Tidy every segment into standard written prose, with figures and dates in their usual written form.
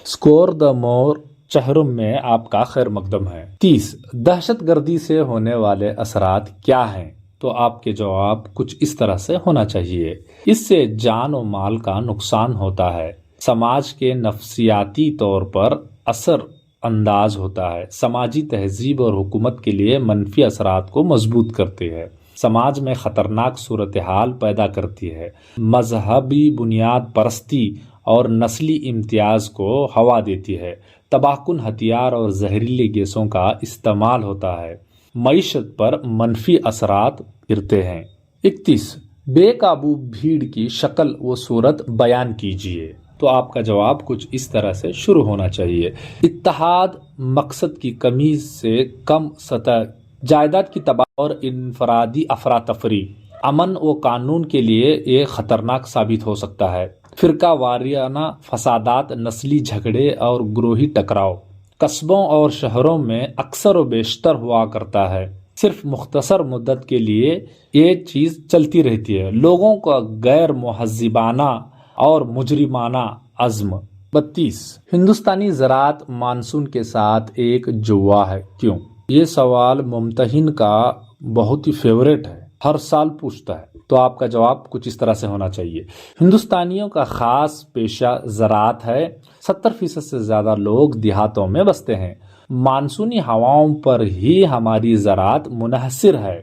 Score the more चहरुम में आपका खैर मकदम है। 30 दहशत गर्दी से होने वाले असरात क्या हैं? तो आपके जवाब कुछ इस तरह से होना चाहिए। इससे जान और माल का नुकसान होता है, समाज के नफसियाती तौर पर असर अंदाज होता है, समाजी तहजीब और हुकूमत के लिए मनफी असरात को मजबूत करती है, समाज में खतरनाक सूरत हाल पैदा करती है, मजहबी बुनियाद परस्ती और नस्ली इम्तियाज को हवा देती है, तबाहकुन हथियार और जहरीली गैसों का इस्तेमाल होता है, मईशत पर मनफी असरात गिरते हैं। 31 बेकाबू भीड़ की शक्ल व सूरत बयान कीजिए। तो आपका जवाब कुछ इस तरह से शुरू होना चाहिए। इत्तेहाद, मकसद की कमी से कम सतह, जायदाद की तबाही और इनफरादी अफरा तफरी, अमन व कानून के लिए ये खतरनाक साबित हो सकता है। फिरका वारियाना फसादात, नस्ली झगड़े और ग्रोही टकराव कस्बों और शहरों में अक्सर व बेशतर हुआ करता है। सिर्फ मुख्तसर मुद्दत के लिए ये चीज़ चलती रहती है। लोगों का गैर मुहज़्ज़िबाना और मुजरिमाना अज़्म। 32 हिंदुस्तानी ज़राअत मानसून के साथ एक जुआ है, क्यों? ये सवाल मुम्तहिन का बहुत ही फेवरेट है, हर साल पूछता है। तो आपका जवाब कुछ इस तरह से होना चाहिए। हिंदुस्तानियों का खास पेशा ज़राअत है। 70% से ज़्यादा लोग देहातों में बसते हैं। मानसूनी हवाओं पर ही हमारी ज़राअत मुनहसिर है।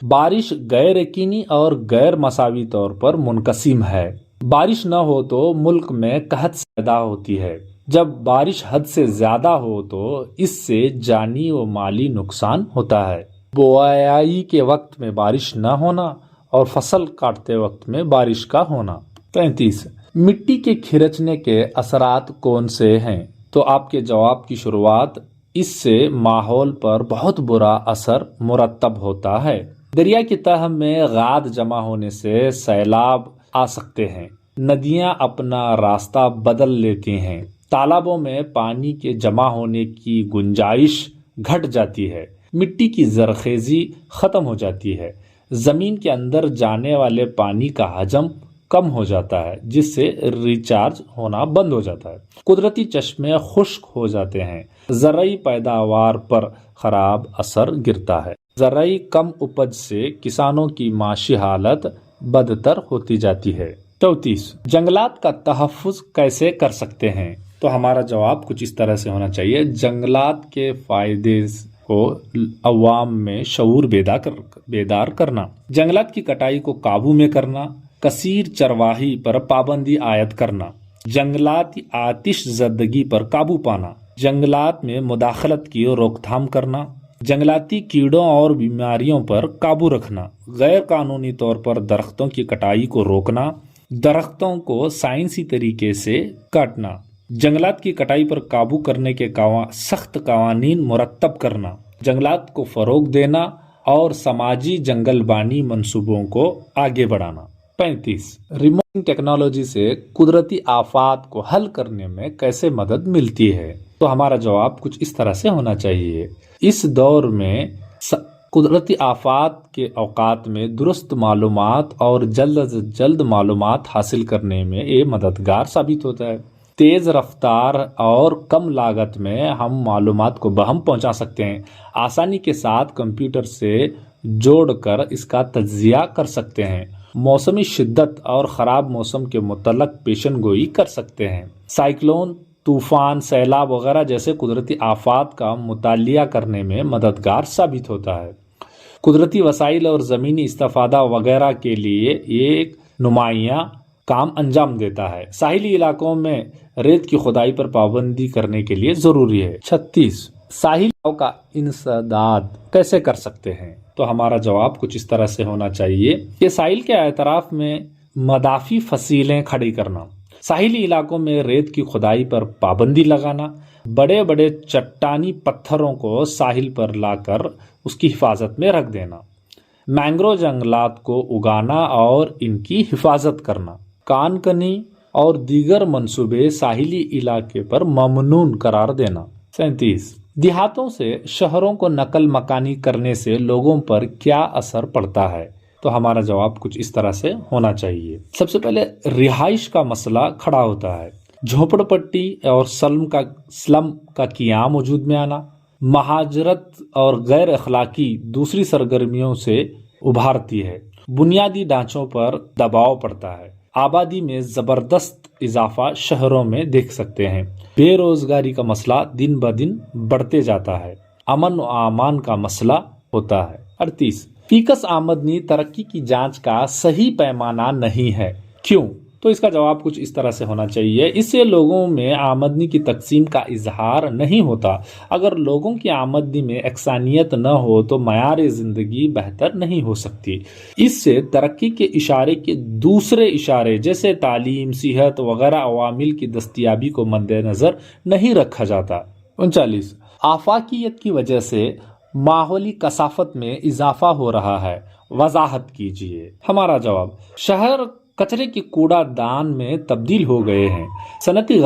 बारिश गैर यकीनी और गैर मसावी तौर पर मुनकसिम है। बारिश न हो तो मुल्क में कहत पैदा होती है। जब बारिश हद से ज़्यादा हो तो इससे जानी व माली नुकसान होता है। बोआई के वक्त में बारिश न होना और फसल काटते वक्त में बारिश का होना। 33 मिट्टी के खिरचने के असरात कौन से हैं? तो आपके जवाब की शुरुआत, इससे माहौल पर बहुत बुरा असर मुरतब होता है। दरिया की तह में गाद जमा होने से सैलाब आ सकते हैं। नदियां अपना रास्ता बदल लेती हैं। तालाबों में पानी के जमा होने की गुंजाइश घट जाती है। मिट्टी की जरखेजी खत्म हो जाती है। जमीन के अंदर जाने वाले पानी का हजम कम हो जाता है, जिससे रिचार्ज होना बंद हो जाता है। कुदरती चश्मे खुश्क हो जाते हैं। ज़राई पैदावार पर खराब असर गिरता है। ज़राई कम उपज से किसानों की माशी हालत बदतर होती जाती है। 34 जंगलात का तहफ़्फ़ुज़ कैसे कर सकते हैं? तो हमारा जवाब कुछ इस तरह से होना चाहिए। जंगलात के फ़ायदे को अवाम में शऊर बेदार करना, जंगलात की कटाई को काबू में करना, कसीर चरवाही पर पाबंदी आयद करना, जंगलात की आतिश ज़दगी पर काबू पाना, जंगलात में मुदाखलत की रोकथाम करना, जंगलाती कीड़ों और बीमारियों पर काबू रखना, गैर कानूनी तौर पर दरख्तों की कटाई को रोकना, दरख्तों को साइंसी तरीके से काटना, जंगलात की कटाई पर काबू करने के सख्त कवानीन मुरत्तब करना, जंगलात को फ़रोग देना और समाजी जंगलबानी मंसूबों को आगे बढ़ाना। 35 रिमोटिंग टेक्नोलॉजी से कुदरती आफात को हल करने में कैसे मदद मिलती है? तो हमारा जवाब कुछ इस तरह से होना चाहिए। इस दौर में कुदरती आफात के औकात में दुरुस्त मालूमात और जल्द से जल्द मालूमात हासिल करने में ये मददगार साबित होता है। तेज़ रफ्तार और कम लागत में हम मालूमात को बहम पहुंचा सकते हैं। आसानी के साथ कंप्यूटर से जोड़कर इसका तज्जिया कर सकते हैं। मौसमी शिद्दत और ख़राब मौसम के मुतल्लक पेशन गोई कर सकते हैं। साइक्लोन, तूफ़ान, सैलाब वगैरह जैसे कुदरती आफात का मुतालिया करने में मददगार साबित होता है। कुदरती वसाइल और ज़मीनी इस्तिफ़ादा वगैरह के लिए ये एक नुमाइयाँ काम अंजाम देता है। साहिली इलाकों में रेत की खुदाई पर पाबंदी करने के लिए ज़रूरी है। 36 साहिलों का इंसदाद कैसे कर सकते हैं? तो हमारा जवाब कुछ इस तरह से होना चाहिए कि साहिल के एतराफ़ में मदाफ़ी फसीलें खड़ी करना, साहिली इलाकों में रेत की खुदाई पर पाबंदी लगाना, बड़े बड़े चट्टानी पत्थरों को साहिल पर लाकर उसकी हिफाजत में रख देना, मैंग्रोव जंगलात को उगाना और इनकी हिफाजत करना, कानकनी और दीगर मंसूबे साहिली इलाके पर ममनून करार देना। 37 देहातों से शहरों को नकल मकानी करने से लोगों पर क्या असर पड़ता है? तो हमारा जवाब कुछ इस तरह से होना चाहिए। सबसे पहले रिहाइश का मसला खड़ा होता है। झोपड़ पट्टी और स्लम का क़ियाम वजूद में आना, महाजरत और गैर अखलाकी दूसरी सरगर्मियों से उभारती है, बुनियादी ढांचों पर दबाव पड़ता है, आबादी में जबरदस्त इजाफा शहरों में देख सकते हैं, बेरोजगारी का मसला दिन ब दिन बढ़ते जाता है, अमन व आमान का मसला होता है। 38 फीकस आमदनी तरक्की की जांच का सही पैमाना नहीं है, क्यों? तो इसका जवाब कुछ इस तरह से होना चाहिए, इससे लोगों में आमदनी की तकसीम का इजहार नहीं होता। अगर लोगों की आमदनी में यकसानियत न हो तो मयार जिंदगी बेहतर नहीं हो सकती। इससे तरक्की के इशारे के दूसरे इशारे जैसे तालीम, सेहत वगैरह अवामिल की दस्तयाबी को मद्देनजर नहीं रखा जाता। 39 आफाकियत की वजह से माहौली कसाफत में इजाफा हो रहा है, वजाहत कीजिए। हमारा जवाब, शहर कचरे के कूड़ा दान में तब्दील हो गए हैं, सनती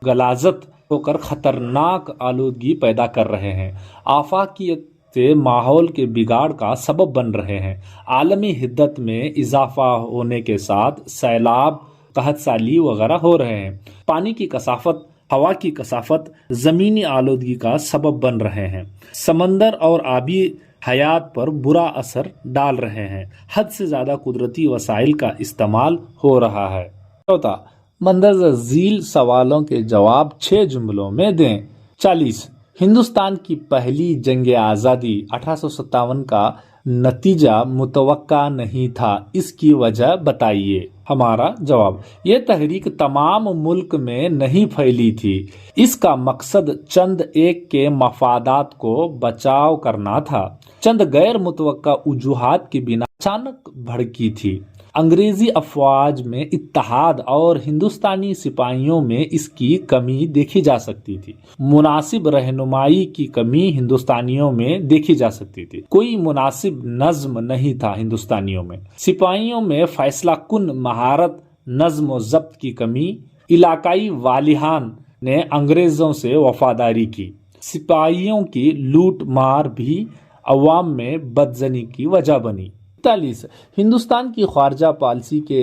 गलाजत होकर खतरनाक आलूदगी पैदा कर रहे हैं, आफाकियत से माहौल के बिगाड़ का सबब बन रहे हैं, आलमी हिद्दत में इजाफा होने के साथ सैलाब, कहत साली वगैरह हो रहे हैं, पानी की कसाफत, हवा की कसाफत ज़मीनी आलूदगी का सबब बन रहे हैं, समंदर और आबी हयात पर बुरा असर डाल रहे हैं, हद से ज़्यादा कुदरती वसाइल का इस्तेमाल हो रहा है। चौथा, मंदरजा झील सवालों के जवाब 6 जुमलों में दें। 40 हिंदुस्तान की पहली जंग आज़ादी 1857 का नतीजा मुतवक्का नहीं था, इसकी वजह बताइए। हमारा जवाब, ये तहरीक तमाम मुल्क में नहीं फैली थी, इसका मकसद चंद एक के मफादात को बचाव करना था, चंद गैर मुतवक्का वजूहात के बिना अचानक भड़की थी। अंग्रेजी अफवाज में इत्तेहाद और हिंदुस्तानी सिपाहियों में इसकी कमी देखी जा सकती थी, मुनासिब रहनुमाई की कमी हिंदुस्तानियों में देखी जा सकती थी, कोई मुनासिब नज्म नहीं था हिंदुस्तानियों में, सिपाहियों में फैसला कुन महारत, नज्म व ज़ब्त की कमी, इलाकाई वालिहान ने अंग्रेजों से वफादारी की, सिपाहियों की लूट मार भी अवाम में बदजनी की वजह बनी। 41 हिंदुस्तान की ख्वारजा पॉलिसी के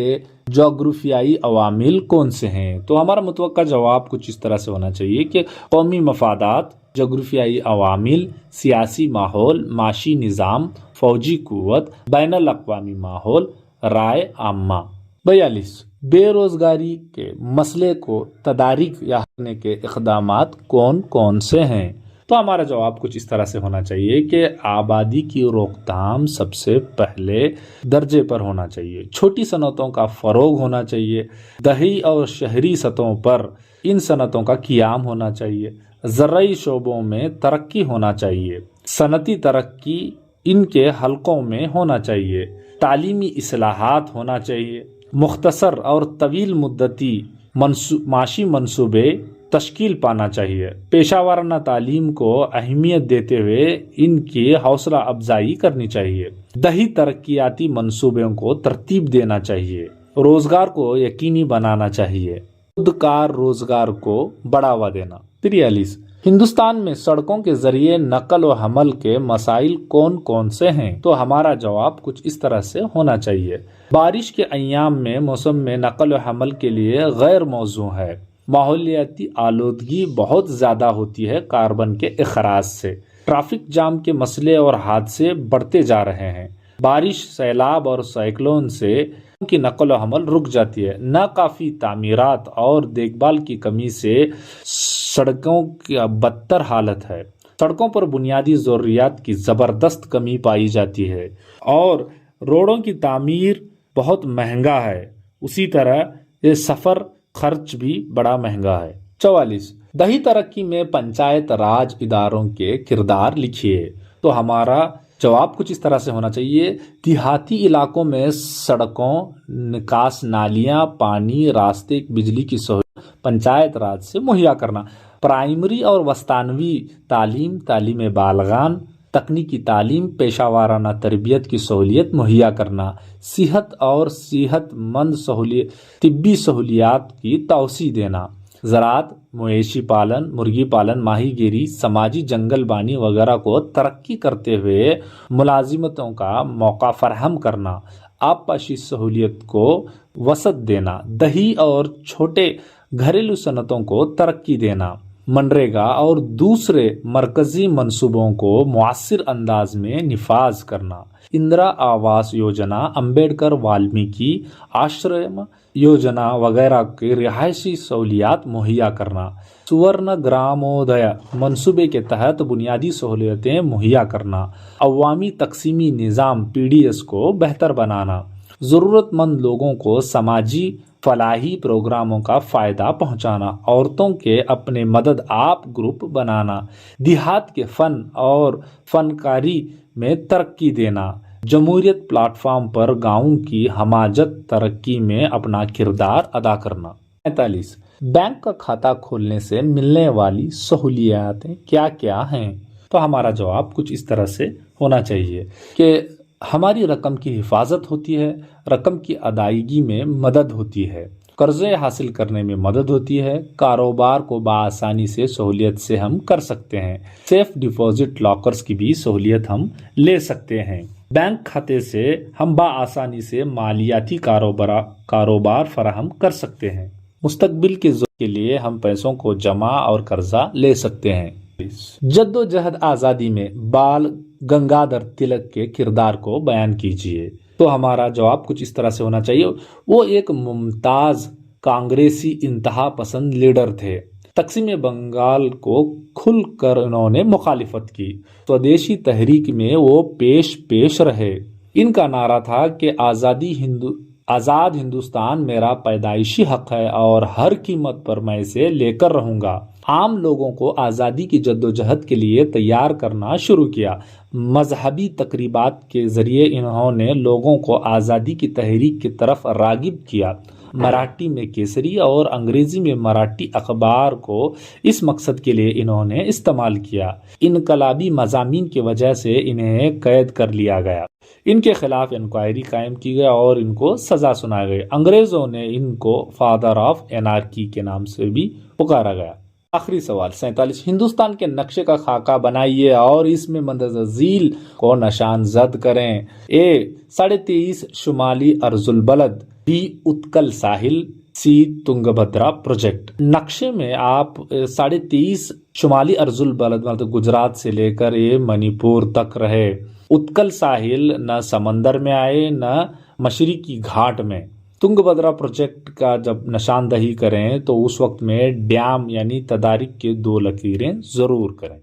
जोग्राफियाई अवामिल कौन से हैं? तो हमारा मुतवक्का जवाब कुछ इस तरह से होना चाहिए कि कौमी मफादात, जोग्राफियाई अवामिल, सियासी माहौल, माशी निज़ाम, फौजी कुव्वत, बैनुल अक़वामी माहौल, राय आम्मा। 42 बेरोजगारी के मसले को तदारीक या करने के इक़दामात कौन कौन से हैं? तो हमारा जवाब कुछ इस तरह से होना चाहिए कि आबादी की रोकथाम सबसे पहले दर्जे पर होना चाहिए, छोटी सनतों का फ़रोग होना चाहिए, दही और शहरी सतहों पर इन सनतों का क़ियाम होना चाहिए, ज़रई शोबों में तरक्की होना चाहिए, सनती तरक्की इनके हलकों में होना चाहिए, तालीमी इस्लाहात होना चाहिए, मुख्तसर और तवील मुद्दती माशी मंसूबे तश्कील पाना चाहिए, पेशावराना तालीम को अहमियत देते हुए इनकी हौसला अफजाई करनी चाहिए, दही तरक्याती मंसूबों को तरतीब देना चाहिए, रोजगार को यकीनी बनाना चाहिए, खुदकार रोजगार को बढ़ावा देना। 43 हिंदुस्तान में सड़कों के जरिए नकल व हमल के मसाइल कौन कौन से हैं? तो हमारा जवाब कुछ इस तरह से होना चाहिए, बारिश के अय्याम में मौसम में नकल व हमल के लिए गैर मौजू है, माहौलियाती आलूदगी बहुत ज़्यादा होती है कार्बन के अखराज से, ट्रैफिक जाम के मसले और हादसे बढ़ते जा रहे हैं, बारिश, सैलाब और साइक्लोन से उनकी नकल व हमल रुक जाती है, नाकाफ़ी तामीरात और देखभाल की कमी से सड़कों की बदतर हालत है, सड़कों पर बुनियादी ज़रूरियात की ज़बरदस्त कमी पाई जाती है और रोडों की तामीर बहुत महंगा है, उसी तरह ये सफ़र खर्च भी बड़ा महंगा है। 44 दही तरक्की में पंचायत राज इदारों के किरदार लिखिए। तो हमारा जवाब कुछ इस तरह से होना चाहिए, देहाती इलाकों में सड़कों, निकास नालियां, पानी, रास्ते, बिजली की सहूलत पंचायत राज से मुहैया करना, प्राइमरी और वस्तानवी तालीम, तालीम बालगान, तकनीकी तालीम, पेशावाराना तरबियत की सहूलियत मुहैया करना, सेहत और सेहतमंद तिब्बी सहूलियात की तौसी देना, ज़राअत, मवेशी पालन, मुर्गी पालन, माहीगीरी, समाजी जंगल बानी वगैरह को तरक्की करते हुए मुलाजिमतों का मौका फराहम करना, आबपाशी सहूलियत को वसत देना, दही और छोटे घरेलू सनतों को तरक्की देना, मनरेगा और दूसरे मरकजी मंसूबों को मुअस्सिर अंदाज में निफाज करना, इंदिरा आवास योजना, अंबेडकर वाल्मीकि आश्रम योजना वगैरह की रिहायशी सहूलियात मुहैया करना, सुवर्ण ग्रामोदय मंसूबे के तहत बुनियादी सहूलियतें मुहैया करना, अवामी तकसीमी निज़ाम PDS को बेहतर बनाना, ज़रूरतमंद लोगों को समाजी फलाही प्रोग्रामों का फ़ायदा पहुंचाना, औरतों के अपने मदद आप ग्रुप बनाना, देहात के फ़न और फनकारी में तरक्की देना, जमहूरियत प्लेटफॉर्म पर गाँवों की हमाजत तरक्की में अपना किरदार अदा करना। 45 बैंक का खाता खोलने से मिलने वाली सहूलियातें क्या क्या हैं? तो हमारा जवाब कुछ इस तरह से होना चाहिए कि हमारी रकम की हिफाजत होती है, रकम की अदायगी में मदद होती है, कर्जे हासिल करने में मदद होती है, कारोबार को बआसानी से सहूलियत से हम कर सकते हैं, सेफ डिपॉजिट लॉकर्स की भी सहूलियत हम ले सकते हैं, बैंक खाते से हम बआसानी से मालियाती कारोबार फराहम कर सकते हैं, मुस्तकबिल के ज़रूरत के लिए हम पैसों को जमा और कर्जा ले सकते हैं। जद्दोजहद आज़ादी में बाल गंगाधर तिलक के किरदार को बयान कीजिए। तो हमारा जवाब कुछ इस तरह से होना चाहिए, वो एक मुमताज कांग्रेसी इंतहा पसंद लीडर थे। तकसीम बंगाल को खुलकर उन्होंने मुखालिफत की। स्वदेशी तहरीक में वो पेश रहे। इनका नारा था कि आज़ाद हिंदुस्तान मेरा पैदाइशी हक है और हर कीमत पर मैं इसे लेकर रहूंगा। आम लोगों को आज़ादी की जद्दोजहद के लिए तैयार करना शुरू किया। मजहबी तकरीबात के जरिए इन्होंने लोगों को आज़ादी की तहरीक की तरफ रागिब किया। मराठी में केसरी और अंग्रेजी में मराठी अखबार को इस मकसद के लिए इन्होंने इस्तेमाल किया। इनकलाबी मज़ामीन की वजह से इन्हें कैद कर लिया गया। इनके खिलाफ इंक्वायरी कायम की गई और इनको सजा सुनाई गई। अंग्रेजों ने इनको फादर ऑफ एनार्की के नाम से भी पुकारा गया। आखिरी सवाल 47, हिंदुस्तान के नक्शे का खाका बनाइए और इसमें मंदरजा झील को निशान जद करें। ए 23.5 शुमाली अर्जुल बलद, बी उत्कल साहिल, सी तुंगभद्रा प्रोजेक्ट। नक्शे में आप 23.5 शुमाली अर्जुल बलद मतलब गुजरात से लेकर ये मणिपुर तक रहे। उत्कल साहिल न समंदर में आए न मशरिकी घाट में। तुंगभद्रा प्रोजेक्ट का जब निशानदही करें तो उस वक्त में डैम यानी तदारिक के 2 लकीरें जरूर करें।